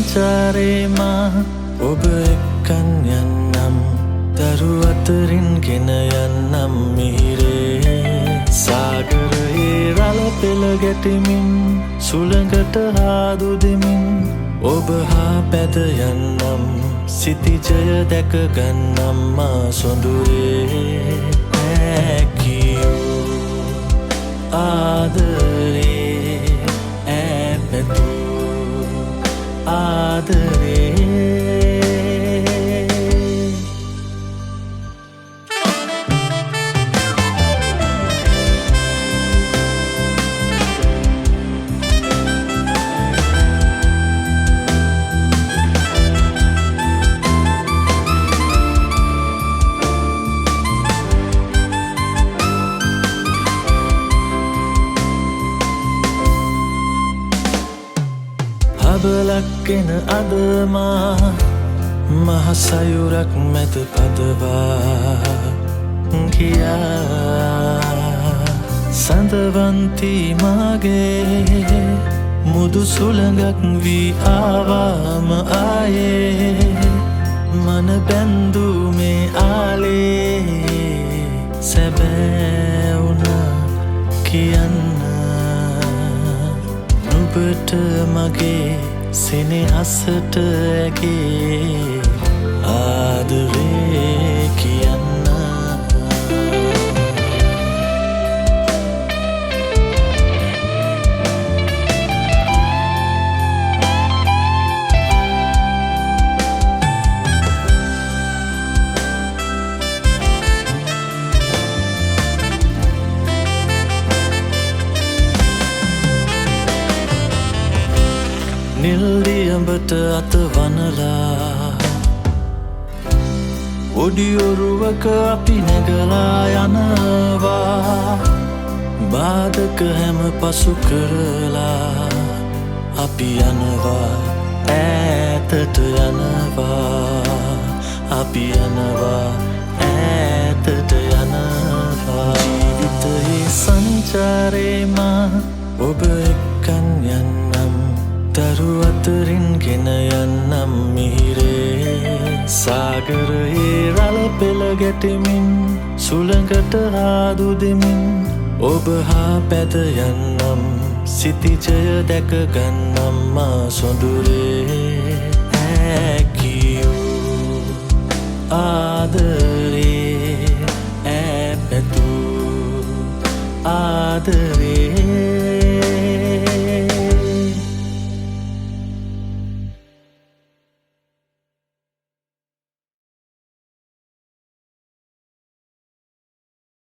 සංචාරේ මා ඔබ එක්කන් යන්නම් දරු අතරින් ගෙන යන්නම් මිහිරේ සාගරයේ රළ පෙළ ගැටෙමින් සුළඟට හාදු දෙමින් ඔබ හා පැද යන්නම් සිතිජය දැක ගන්නම් මා සොඳුරේ ඇකියෝ ආදරේ ඇපැතු ආදරේ හබලක්ගෙන අදමා මහසයුරක් මැද පදවා ගියා සඳවන්ති මාගේ මුදු සුළඟක් වී ආවාම ආයේ මන බැන්දු මේ ආලේ සැබෑ වුණා කියන්න නුඹට මගේ සෙනෙහසට ඇගේ ආදරේ කියන්න නිල්දියඹට අතවනලා ඔඩියොරුවක අපි නැගලා යනවා බාධක හැම පසු කරලා අපි යනවා ඈතට යනවා අපි යනවා ඈතට යනවා ජීවිතයේ සංචාරේ මා ඔබ එක්කන් යන්නම් දරු අතරින් ගෙන යන්නම් මිහිරේ සාගරයේ රළ පෙළ ගැටෙමින් සුළඟට හාදු දෙමින් ඔබ හා පැද යන්නම් සිතිජය දැක ගන්නම් මා සොඳුරේ ඇකියෝ ආදරේ ඇපැතු ආදරේ